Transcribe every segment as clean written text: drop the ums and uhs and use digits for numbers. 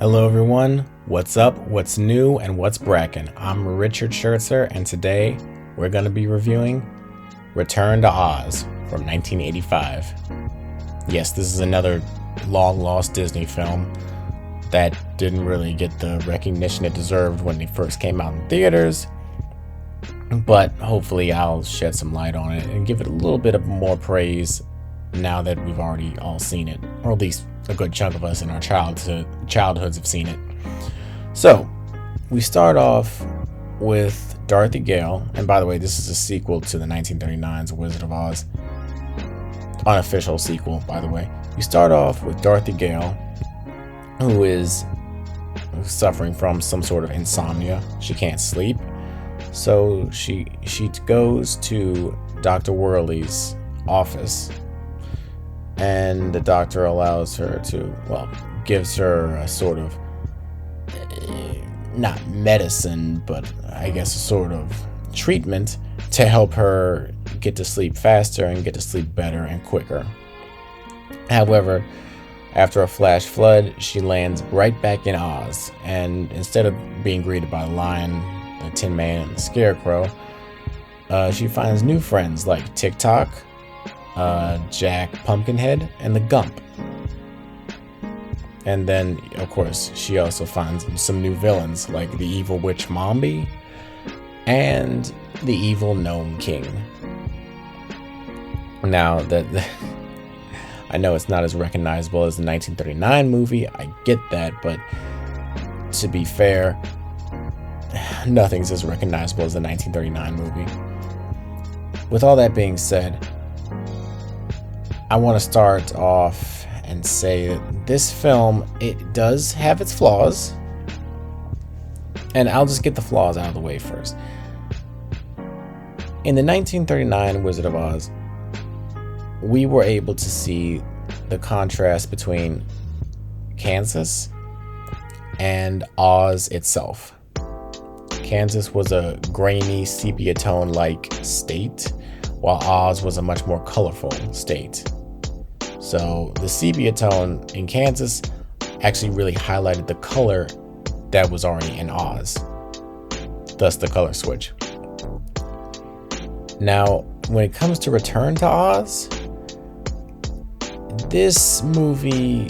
Hello everyone, what's up, what's new, and what's brackin'? I'm Richard Schertzer, and today we're going to be reviewing Return to Oz from 1985. Yes, this is another long-lost Disney film that didn't really get the recognition it deserved when it first came out in theaters, but hopefully I'll shed some light on it and give it a little bit of more praise now that we've already all seen it, or at least a good chunk of us in our childhoods have seen it. So we start off with Dorothy Gale, and by the way, this is a sequel to the 1939's Wizard of Oz, unofficial sequel, by the way. We start off with Dorothy Gale, who is suffering from some sort of insomnia. She can't sleep, so she goes to Dr. Worley's office, and the doctor allows her to, gives her a sort of, not medicine, but I guess a sort of treatment to help her get to sleep faster and get to sleep better and quicker. However, after a flash flood, she lands right back in Oz, and instead of being greeted by the Lion, the Tin Man, and the Scarecrow, she finds new friends like TikTok, Jack Pumpkinhead, and the Gump. And then, of course, she also finds some new villains like the evil witch Mombi and the evil Gnome King. Now, I know it's not as recognizable as the 1939 movie, I get that, but to be fair, nothing's as recognizable as the 1939 movie. With all that being said, I want to start off and say that this film, it does have its flaws, and I'll just get the flaws out of the way first. In the 1939 Wizard of Oz, we were able to see the contrast between Kansas and Oz itself. Kansas was a grainy, sepia tone-like state, while Oz was a much more colorful state. So the sepia tone in Kansas actually really highlighted the color that was already in Oz, thus the color switch. Now, when it comes to Return to Oz, this movie,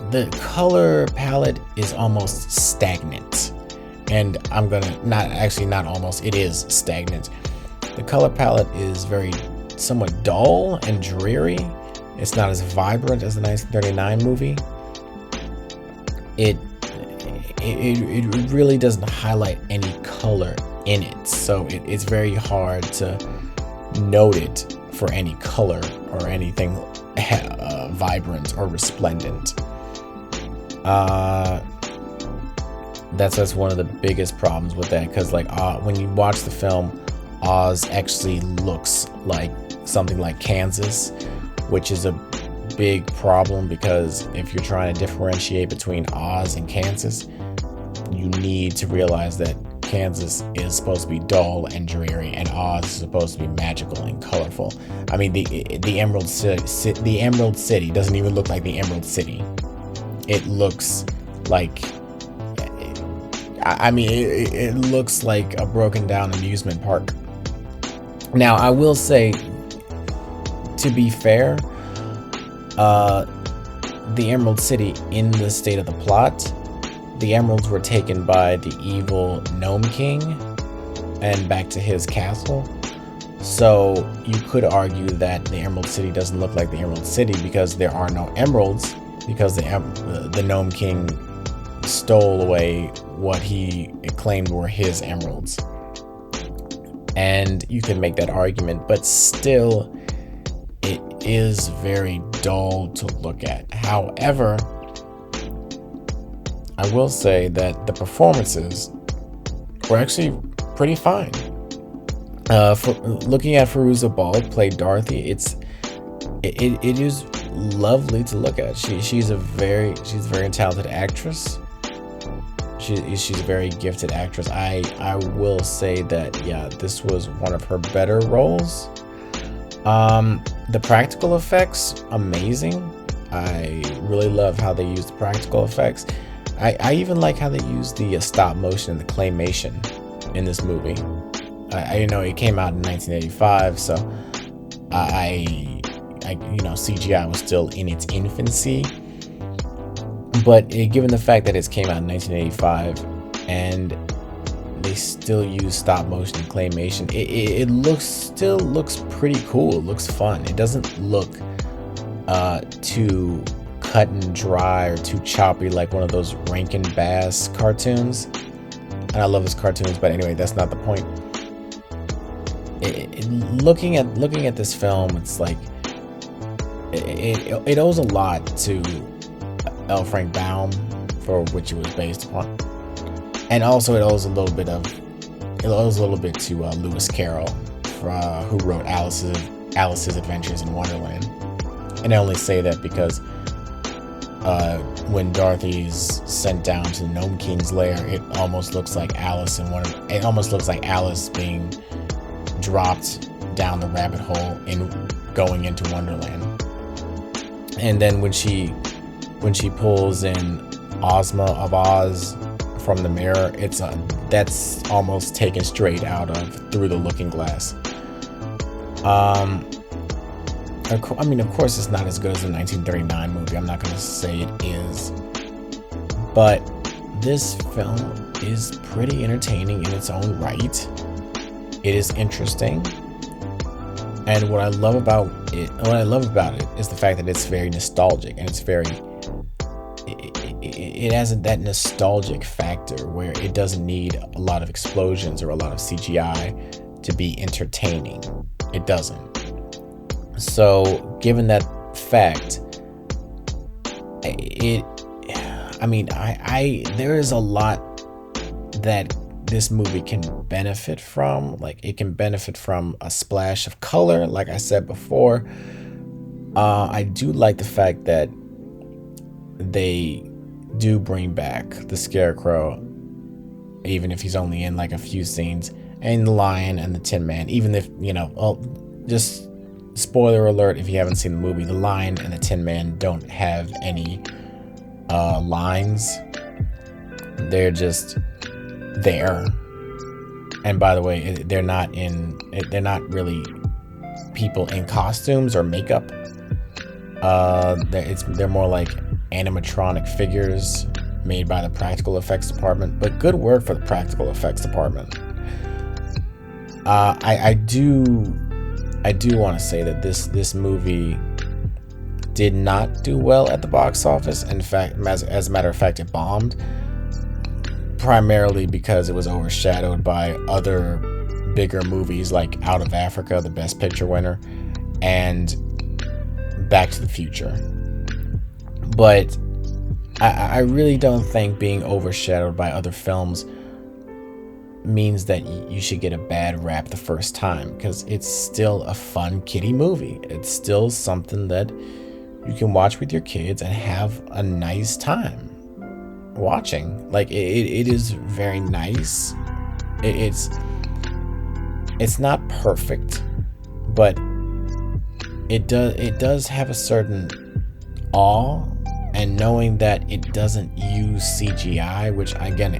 the color palette is almost stagnant. And I'm gonna, it is stagnant. The color palette is somewhat dull and dreary. It's not as vibrant as the 1939 movie. It really doesn't highlight any color in it, so it's very hard to note it for any color or anything vibrant or resplendent. That's one of the biggest problems with that, because when you watch the film, Oz actually looks like something like Kansas, which is a big problem, because if you're trying to differentiate between Oz and Kansas, you need to realize that Kansas is supposed to be dull and dreary, and Oz is supposed to be magical and colorful. I mean, the Emerald City doesn't even look like the Emerald City. It looks like, it looks like a broken down amusement park. Now, I will say, to be fair, the Emerald City, in the state of the plot, the emeralds were taken by the evil Gnome King and back to his castle. So you could argue that the Emerald City doesn't look like the Emerald City because there are no emeralds, because the Gnome King stole away what he claimed were his emeralds. And you can make that argument, but still, it is very dull to look at. However, I will say that the performances were actually pretty fine. For looking at Firuza Balk play Dorothy, it is lovely to look at. She's a very talented actress. She's a very gifted actress. I will say that, this was one of her better roles. The practical effects, amazing. I really love how they use the practical effects. I even like how they use the stop motion and the claymation in this movie. I know it came out in 1985, so CGI was still in its infancy. But given the fact that it came out in 1985 and they still use stop motion and claymation, it still looks pretty cool. It looks fun. It doesn't look too cut and dry or too choppy like one of those Rankin Bass cartoons. And I love his cartoons, but anyway, that's not the point. Looking at this film, it's like it owes a lot to L. Frank Baum, for which it was based upon, and also it owes a little bit to Lewis Carroll, who wrote Alice's Adventures in Wonderland. And I only say that because when Dorothy's sent down to the Gnome King's lair, it almost looks like Alice being dropped down the rabbit hole in going into Wonderland. And then when she pulls in Ozma of Oz from the mirror, that's almost taken straight out of Through the Looking Glass. Of course it's not as good as the 1939 movie. I'm not going to say it is, but this film is pretty entertaining in its own right. It is interesting, and what I love about it is the fact that it's very nostalgic, and it has that nostalgic factor where it doesn't need a lot of explosions or a lot of CGI to be entertaining. It doesn't. So, given that fact, there is a lot that this movie can benefit from. Like, it can benefit from a splash of color, like I said before. I do like the fact that they do bring back the Scarecrow, even if he's only in like a few scenes, and the Lion and the Tin Man. Even if, just spoiler alert if you haven't seen the movie, the Lion and the Tin Man don't have any lines. They're just there. And by the way, they're not really people in costumes or makeup. They're more like animatronic figures made by the practical effects department, but good work for the practical effects department. I do want to say that this movie did not do well at the box office. In fact, as a matter of fact, it bombed, primarily because it was overshadowed by other bigger movies like Out of Africa, the Best Picture winner, and Back to the Future. But I really don't think being overshadowed by other films means that you should get a bad rap the first time, because it's still a fun kiddie movie. It's still something that you can watch with your kids and have a nice time watching. Like, it is very nice. It's not perfect, but it does have a certain awe. And knowing that it doesn't use CGI, which again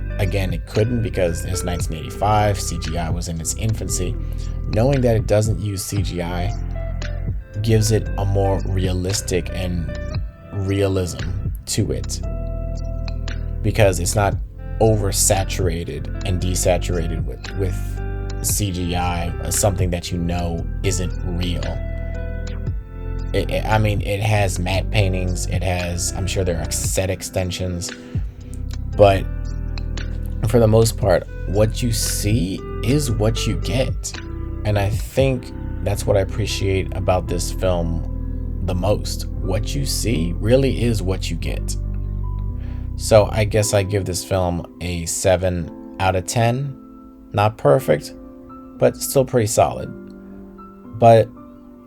it couldn't, because it's 1985, CGI was in its infancy. Knowing that it doesn't use CGI gives it a more realistic and realism to it, because it's not oversaturated and desaturated with CGI, something that isn't real. It has matte paintings. I'm sure there are set extensions, but for the most part, what you see is what you get. And I think that's what I appreciate about this film the most. What you see really is what you get. So I guess I give this film a 7 out of 10. Not perfect, but still pretty solid. But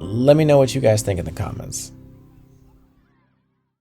let me know what you guys think in the comments.